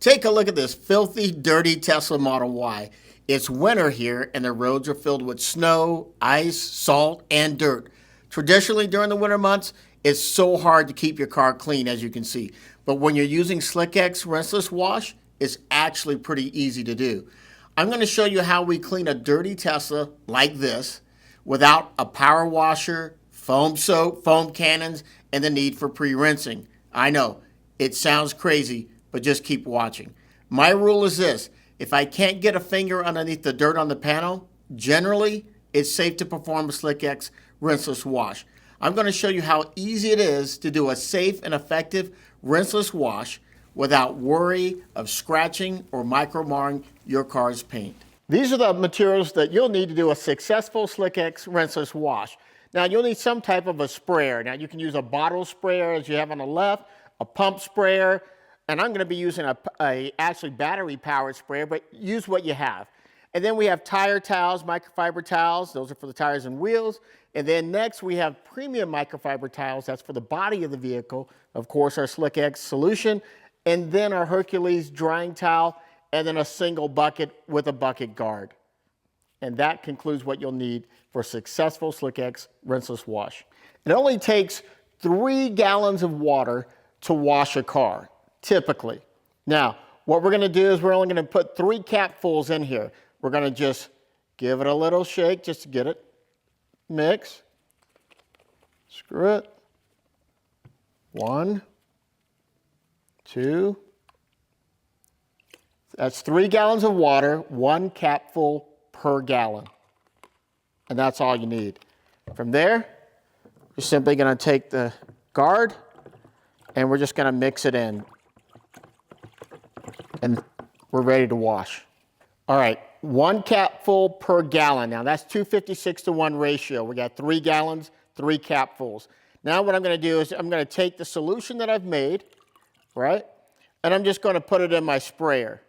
Take a look at this filthy, dirty Tesla Model Y. It's winter here and the roads are filled with snow, ice, salt, and dirt. Traditionally during the winter months, it's so hard to keep your car clean, as you can see. But when you're using SlickX Rinseless Wash, it's actually pretty easy to do. I'm going to show you how we clean a dirty Tesla like this without a power washer, foam soap, foam cannons, and the need for pre-rinsing. I know, it sounds crazy, but just keep watching. My rule is this: if I can't get a finger underneath the dirt on the panel, generally it's safe to perform a SlickX Rinseless Wash. I'm going to show you how easy it is to do a safe and effective rinseless wash without worry of scratching or micro-marring your car's paint. These are the materials that you'll need to do a successful SlickX Rinseless Wash. Now you'll need some type of a sprayer. Now you can use a bottle sprayer as you have on the left, a pump sprayer, and I'm going to be using a actually battery powered sprayer, but use what you have. And then we have tire towels, microfiber towels. Those are for the tires and wheels. And then next we have premium microfiber towels. That's for the body of the vehicle. Of course, our SlickX solution. And then our Hercules drying towel. And then a single bucket with a bucket guard. And that concludes what you'll need for a successful SlickX Rinseless Wash. It only takes 3 gallons of water to wash a car, typically. Now, what we're going to do is we're only going to put 3 capfuls in here. We're going to just give it a little shake just to get it. Mix. Screw it. 1, 2. That's 3 gallons of water, 1 capful per gallon. And that's all you need. From there, you're simply going to take the guard and we're just going to mix it in. And we're ready to wash. All right, 1 capful per gallon. Now that's 256-to-1 ratio. We got 3 gallons, 3 capfuls. Now what I'm going to do is I'm going to take the solution that I've made, right? And I'm just going to put it in my sprayer.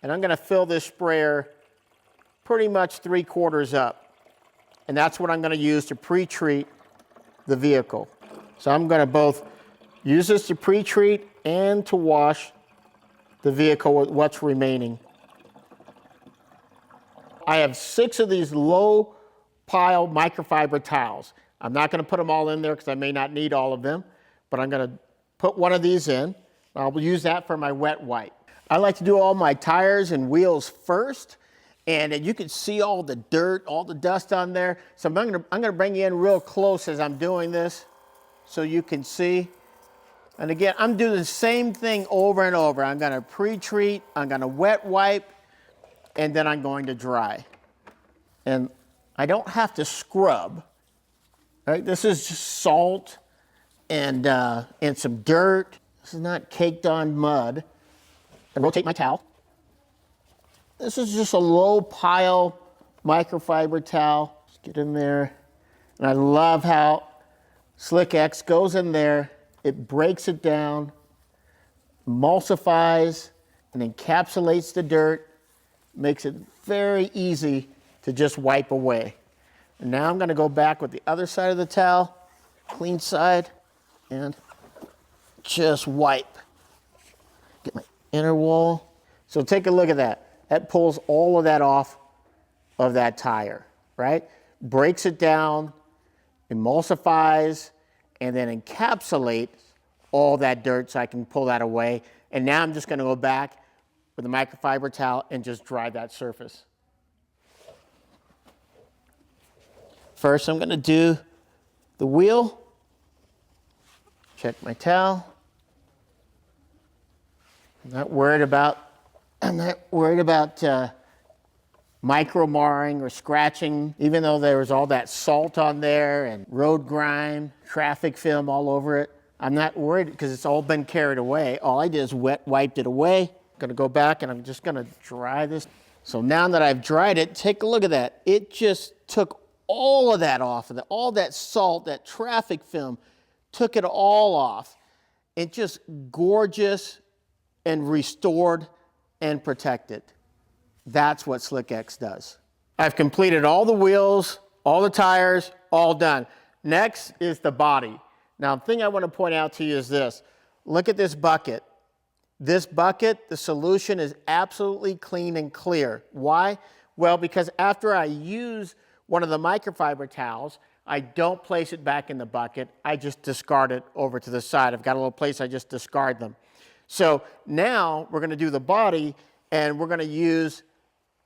And I'm going to fill this sprayer pretty much 3/4 up. And that's what I'm going to use to pre-treat the vehicle. So I'm going to both use this to pre-treat and to wash the vehicle with what's remaining. I have 6 of these low pile microfiber towels. I'm not going to put them all in there because I may not need all of them, but I'm going to put one of these in. I'll use that for my wet wipe. I like to do all my tires and wheels first, and you can see all the dirt, all the dust on there. So I'm going to bring you in real close as I'm doing this so you can see. And again, I'm doing the same thing over and over. I'm going to pre-treat, I'm going to wet wipe, and then I'm going to dry. And I don't have to scrub. Right? This is just salt and some dirt. This is not caked on mud. I rotate my towel. This is just a low pile microfiber towel. Just get in there. And I love how SlickX goes in there. It breaks it down, emulsifies, and encapsulates the dirt. Makes it very easy to just wipe away. And now I'm going to go back with the other side of the towel, clean side, and just wipe. Get my inner wall. So take a look at that. That pulls all of that off of that tire, right? Breaks it down, emulsifies, and then encapsulates all that dirt so I can pull that away. And now I'm just going to go back with a microfiber towel and just dry that surface. First, I'm going to do the wheel. Check my towel. I'm not worried about micro marring or scratching, even though there was all that salt on there and road grime, traffic film all over it. I'm not worried because it's all been carried away. All I did is wet wiped it away. I'm going to go back and I'm just going to dry this. So now that I've dried it, take a look at that. It just took all of that off of it, all that salt, that traffic film, took it all off. It just gorgeous and restored and protected. That's what SlickX does. I've completed all the wheels, all the tires, all done. Next is the body. Now, the thing I want to point out to you is this. Look at this bucket. This bucket, the solution is absolutely clean and clear. Why? Well, because after I use one of the microfiber towels, I don't place it back in the bucket. I just discard it over to the side. I've got a little place I just discard them. So now we're going to do the body, and we're going to use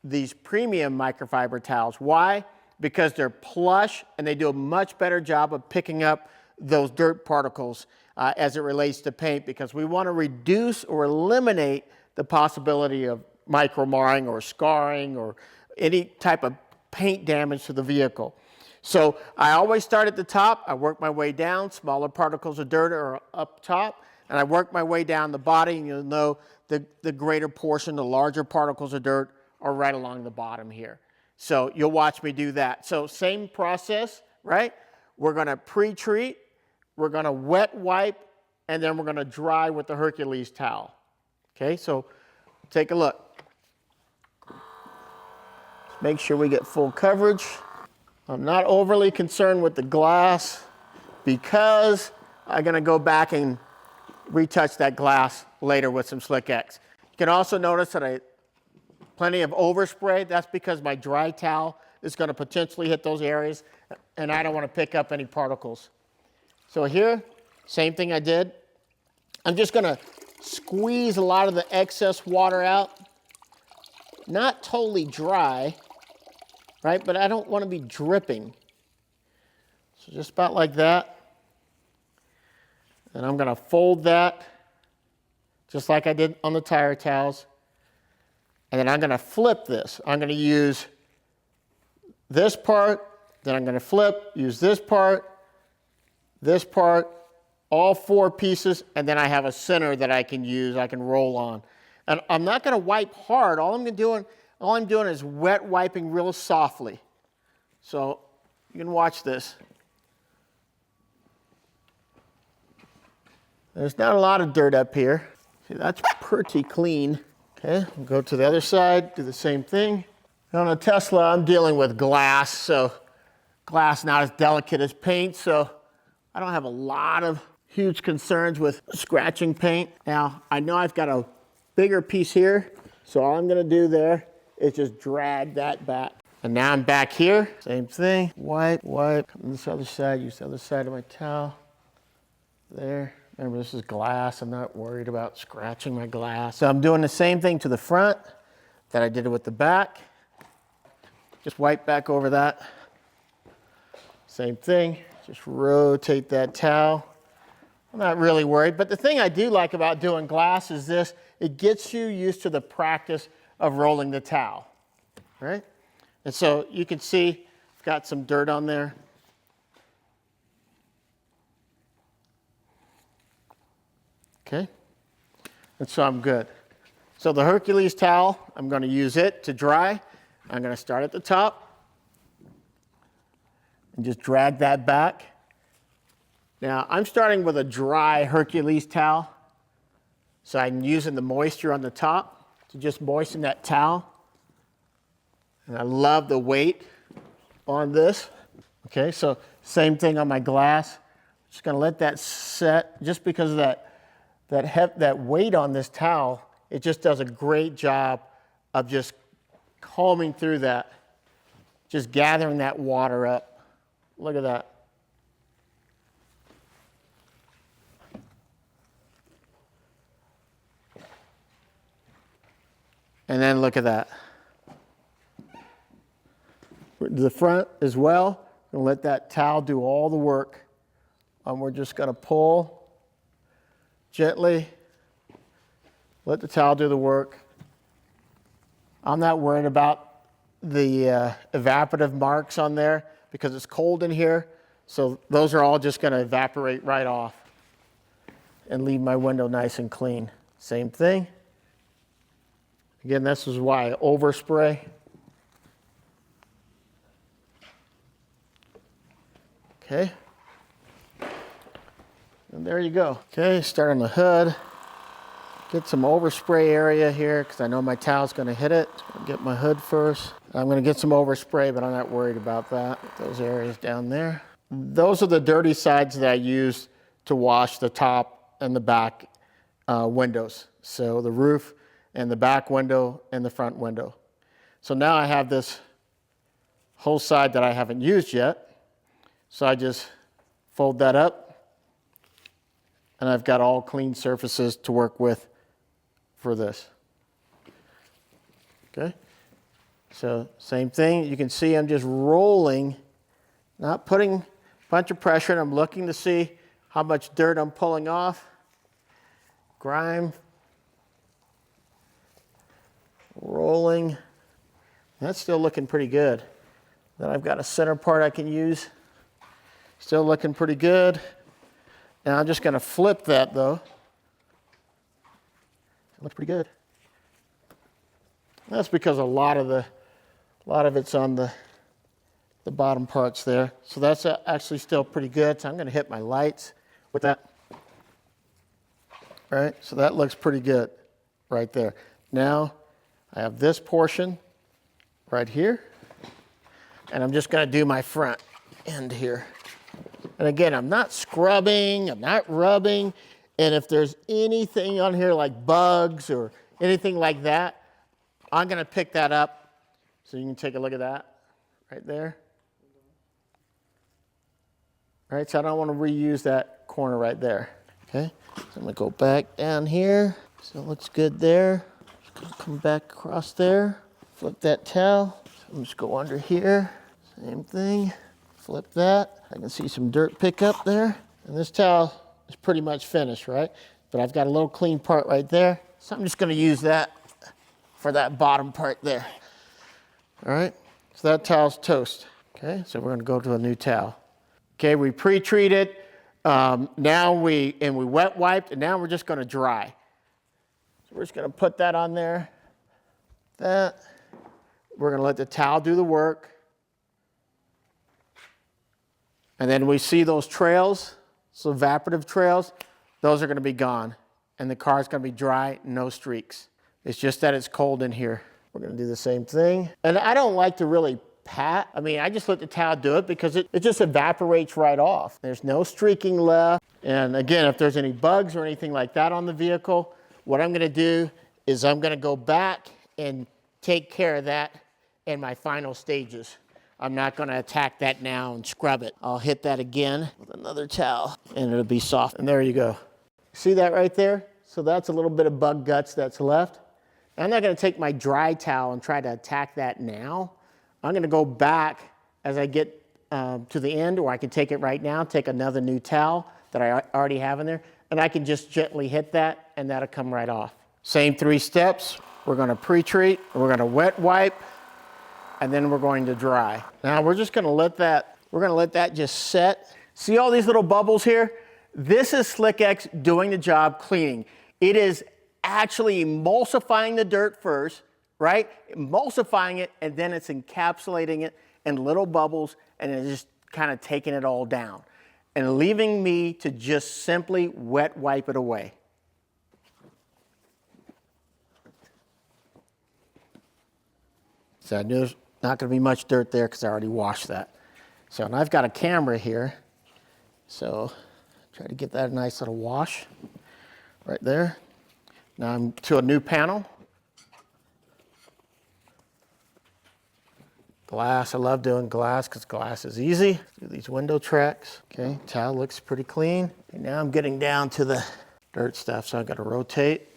these premium microfiber towels. Why? Because they're plush and they do a much better job of picking up those dirt particles as it relates to paint, because we want to reduce or eliminate the possibility of micro marring or scarring or any type of paint damage to the vehicle. So I always start at the top, I work my way down, smaller particles of dirt are up top, and I work my way down the body, and you'll know the greater portion, the larger particles of dirt are right along the bottom here. So you'll watch me do that. So same process, right? We're going to pre-treat, we're going to wet wipe, and then we're going to dry with the Hercules towel. Okay, so take a look. Make sure we get full coverage. I'm not overly concerned with the glass because I'm going to go back and retouch that glass later with some SlickX. You can also notice that I plenty of overspray. That's because my dry towel is going to potentially hit those areas, and I don't want to pick up any particles. So here, same thing I did. I'm just going to squeeze a lot of the excess water out. Not totally dry, right? But I don't want to be dripping. So just about like that. And I'm going to fold that just like I did on the tire towels. And then I'm going to flip this. I'm going to use this part, then I'm going to flip, use this part, all four pieces, and then I have a center that I can use, I can roll on. And I'm not going to wipe hard. All I'm doing is wet wiping real softly. So you can watch this. There's not a lot of dirt up here. See, that's pretty clean. Okay, we'll go to the other side, do the same thing. On a Tesla, I'm dealing with glass, so glass not as delicate as paint, so I don't have a lot of huge concerns with scratching paint. Now, I know I've got a bigger piece here, so all I'm gonna do there is just drag that back. And now I'm back here, same thing, wipe, come to this other side, use the other side of my towel. There, remember this is glass, I'm not worried about scratching my glass. So I'm doing the same thing to the front that I did with the back. Just wipe back over that. Same thing, just rotate that towel. I'm not really worried, but the thing I do like about doing glass is this, it gets you used to the practice of rolling the towel, right? And so you can see I've got some dirt on there. Okay, and so I'm good. So the Hercules towel, I'm going to use it to dry. I'm going to start at the top and just drag that back. Now I'm starting with a dry Hercules towel, so I'm using the moisture on the top to just moisten that towel. And I love the weight on this. Okay, so same thing on my glass. Just going to let that set just because of that weight on this towel. It just does a great job of just combing through that, just gathering that water up. Look at that. And then look at that. The front as well, and let that towel do all the work. We're just going to pull gently, let the towel do the work. I'm not worried about the evaporative marks on there because it's cold in here, so those are all just going to evaporate right off and leave my window nice and clean. Same thing. Again, this is why I overspray. Okay. And there you go. Okay, start on the hood. Get some overspray area here because I know my towel's going to hit it. Get my hood first. I'm going to get some overspray, but I'm not worried about that. Those areas down there. Those are the dirty sides that I use to wash the top and the back windows. So the roof and the back window and the front window. So now I have this whole side that I haven't used yet. So I just fold that up and I've got all clean surfaces to work with for this. Okay. So same thing, you can see I'm just rolling, not putting a bunch of pressure, and I'm looking to see how much dirt I'm pulling off. Grime. Rolling. That's still looking pretty good. Then I've got a center part I can use. Still looking pretty good. Now I'm just going to flip that though. It looks pretty good. That's because a lot of it's on the bottom parts there. So that's actually still pretty good. So I'm going to hit my lights with that. All right, so that looks pretty good right there. Now I have this portion right here, and I'm just going to do my front end here. And again, I'm not scrubbing, I'm not rubbing, and if there's anything on here like bugs or anything like that, I'm going to pick that up. So you can take a look at that right there. All right, so I don't want to reuse that corner right there. Okay, so I'm going to go back down here. So it looks good there. Just going to come back across there. Flip that towel. So I'm just go under here. Same thing. Flip that. I can see some dirt pick up there. And this towel is pretty much finished, right? But I've got a little clean part right there. So I'm just going to use that for that bottom part there. All right, so that towel's toast. Okay, so we're going to go to a new towel. Okay, we pre-treated. Now we wet wiped, and now we're just going to dry. So we're just going to put that on there. That. We're going to let the towel do the work. And then we see those trails, so evaporative trails, those are going to be gone. And the car's going to be dry, no streaks. It's just that it's cold in here. We're going to do the same thing. And I don't like to really pat. I mean, I just let the towel do it because it just evaporates right off. There's no streaking left. And again, if there's any bugs or anything like that on the vehicle, what I'm going to do is I'm going to go back and take care of that in my final stages. I'm not going to attack that now and scrub it. I'll hit that again with another towel and it'll be soft. And there you go. See that right there? So that's a little bit of bug guts that's left. I'm not going to take my dry towel and try to attack that now. I'm going to go back as I get to the end, or I can take it right now, take another new towel that I already have in there, and I can just gently hit that, and that'll come right off. Same 3 steps. We're going to pre-treat, we're going to wet wipe, and then we're going to dry. Now we're just going to let that just set. See all these little bubbles here? This is SlickX doing the job cleaning. It is actually emulsifying the dirt first, right? Emulsifying it, and then it's encapsulating it in little bubbles, and it's just kind of taking it all down and leaving me to just simply wet wipe it away. So I knew there's not going to be much dirt there because I already washed that. So, and I've got a camera here, so try to get that a nice little wash right there. Now I'm to a new panel. Glass, I love doing glass because glass is easy. Do these window tracks. Okay, towel looks pretty clean. And now I'm getting down to the dirt stuff, so I've got to rotate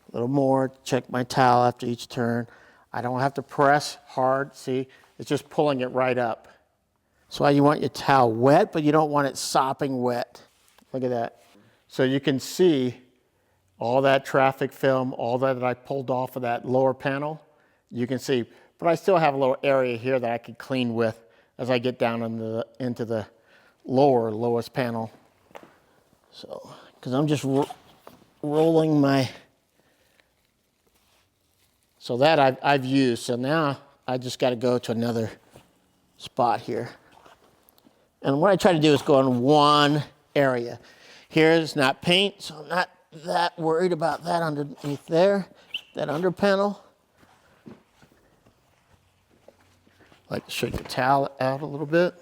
a little more, check my towel after each turn. I don't have to press hard, see? It's just pulling it right up. That's why you want your towel wet, but you don't want it sopping wet. Look at that. So you can see all that traffic film, all that I pulled off of that lower panel, you can see. But I still have a little area here that I can clean with as I get down into the lowest panel. So, because I'm just rolling my, so that I've used. So now I just got to go to another spot here. And what I try to do is go in one area. Here is not paint, so I'm not that worried about that underneath there, that under panel. Like to shake the towel out a little bit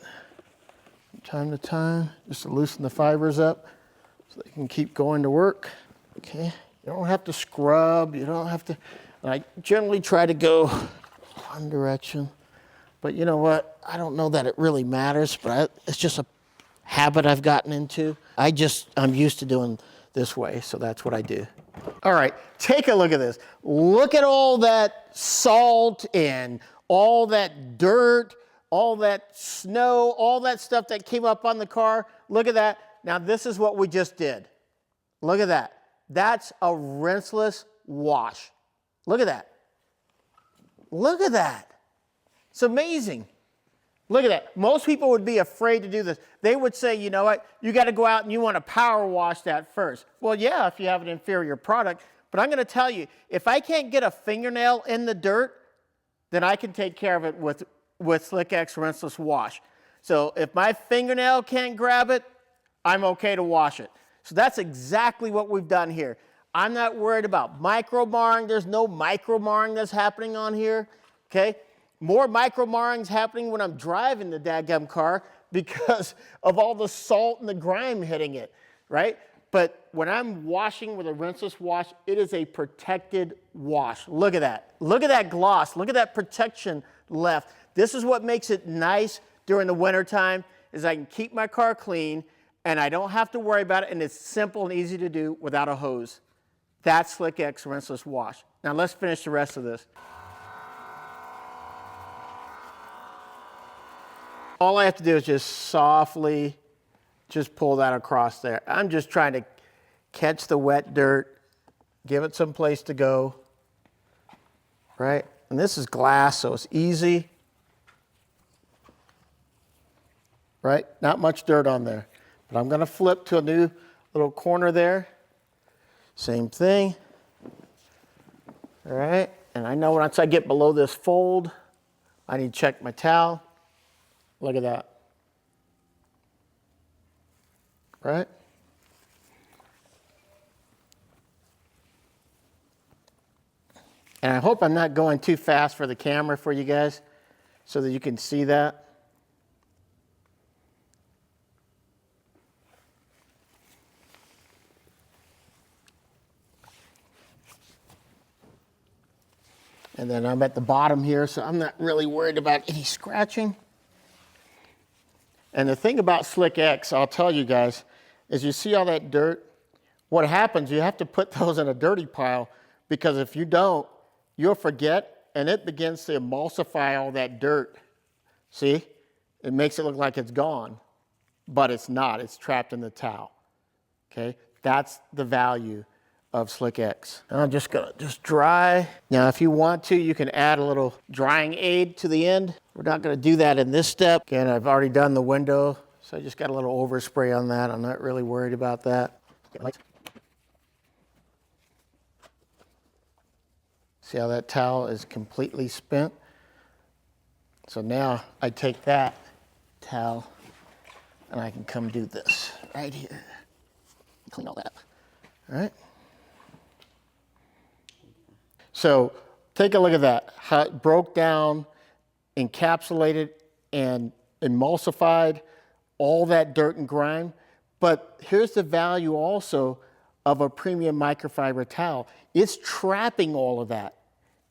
from time to time, just to loosen the fibers up so they can keep going to work. Okay, You don't have to scrub. You don't have to. I generally try to go one direction. But you know what? I don't know that it really matters, but it's just a habit I've gotten into. I'm used to doing this way, so that's what I do. All right, take a look at this. Look at all that salt and all that dirt, all that snow, all that stuff that came up on the car. Look at that. Now this is what we just did. Look at that. That's a rinseless wash. Look at that. Look at that. It's amazing. Look at that. Most people would be afraid to do this. They would say, you know what, you got to go out and you want to power wash that first. Well, yeah, if you have an inferior product. But I'm going to tell you, if I can't get a fingernail in the dirt, then I can take care of it with SlickX Rinseless Wash. So if my fingernail can't grab it, I'm okay to wash it. So that's exactly what we've done here. I'm not worried about micro marring. There's no micro marring that's happening on here, okay? More micro marring's happening when I'm driving the dadgum car because of all the salt and the grime hitting it, right? But when I'm washing with a rinseless wash, it is a protected wash. Look at that. Look at that gloss. Look at that protection left. This is what makes it nice during the wintertime, is I can keep my car clean and I don't have to worry about it, and it's simple and easy to do without a hose. That's SlickX Rinseless Wash. Now let's finish the rest of this. All I have to do is just softly just pull that across there. I'm just trying to catch the wet dirt, give it some place to go, right? And this is glass, so it's easy, right? Not much dirt on there. But I'm going to flip to a new little corner there. Same thing. All right, and I know once I get below this fold, I need to check my towel. Look at that. Right? And I hope I'm not going too fast for the camera for you guys so that you can see that. And then I'm at the bottom here, so I'm not really worried about any scratching. And the thing about SlickX, I'll tell you guys, is you see all that dirt? What happens, you have to put those in a dirty pile, because if you don't, you'll forget, and it begins to emulsify all that dirt. See? It makes it look like it's gone, but it's not. It's trapped in the towel. Okay? That's the value of SlickX. And I'm just gonna dry. Now, if you want to, you can add a little drying aid to the end. We're not gonna do that in this step. Again, I've already done the window, so I just got a little overspray on that. I'm not really worried about that. See how that towel is completely spent? So now I take that towel and I can come do this right here. Clean all that up, all right? So take a look at that, how it broke down, encapsulated, and emulsified all that dirt and grime. But here's the value also of a premium microfiber towel. It's trapping all of that.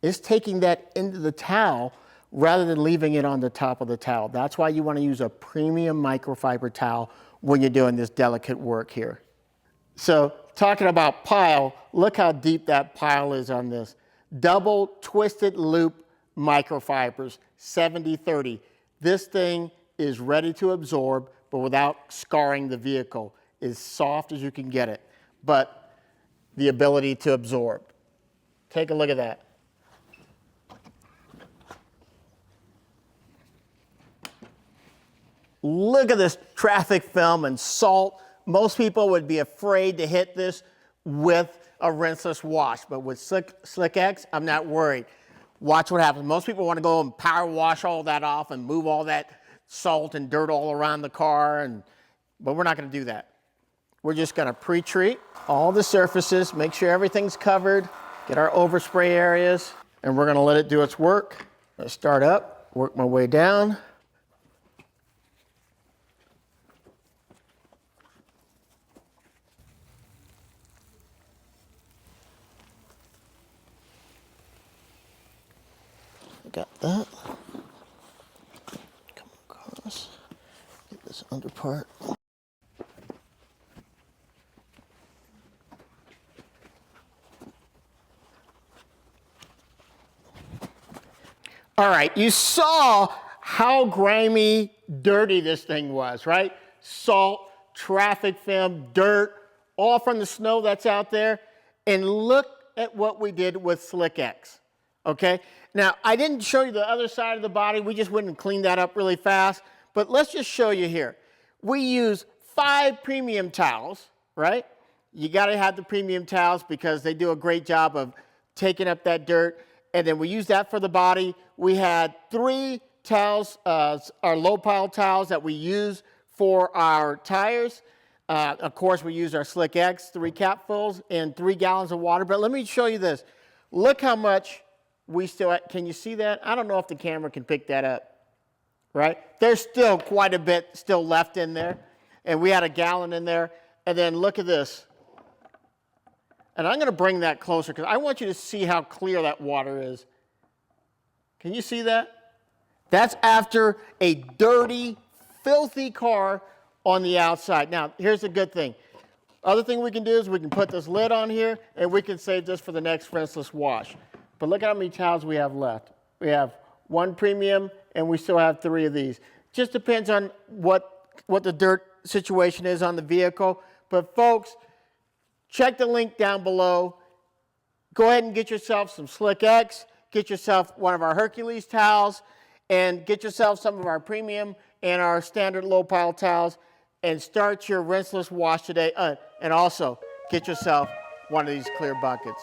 It's taking that into the towel rather than leaving it on the top of the towel. That's why you want to use a premium microfiber towel when you're doing this delicate work here. So talking about pile, look how deep that pile is on this. Double twisted loop microfibers, 70-30. This thing is ready to absorb, but without scarring the vehicle. As soft as you can get it, but the ability to absorb. Take a look at that. Look at this traffic film and salt. Most people would be afraid to hit this with a rinseless wash, but with SlickX, I'm not worried. Watch what happens. Most people want to go and power wash all that off and move all that salt and dirt all around the car, but we're not going to do that. We're just going to pre-treat all the surfaces, make sure everything's covered, get our overspray areas, and we're going to let it do its work. Let's start up, work my way down. got that. Come across. Get this under part. All right, you saw how grimy, dirty this thing was, right? Salt, traffic film, dirt, all from the snow that's out there. And look at what we did with SlickX, okay? Now, I didn't show you the other side of the body. We just went and cleaned that up really fast. But let's just show you here. We use 5 premium towels, right? You gotta have the premium towels because they do a great job of taking up that dirt. And then we use that for the body. We had 3 towels, our low pile towels that we use for our tires. Of course, we use our SlickX, 3 capfuls and 3 gallons of water. But let me show you this. Look how much we still, can you see that? I don't know if the camera can pick that up, right? There's still quite a bit still left in there. And we had a gallon in there. And then look at this. And I'm going to bring that closer because I want you to see how clear that water is. Can you see that? That's after a dirty, filthy car on the outside. Now, here's the good thing. Other thing we can do is we can put this lid on here and we can save this for the next rinseless wash. But look at how many towels we have left. We have 1 premium and we still have 3 of these. Just depends on what the dirt situation is on the vehicle. But folks, check the link down below. Go ahead and get yourself some SlickX. Get yourself one of our Hercules towels. And get yourself some of our premium and our standard low pile towels. And start your rinseless wash today. And also, get yourself one of these clear buckets.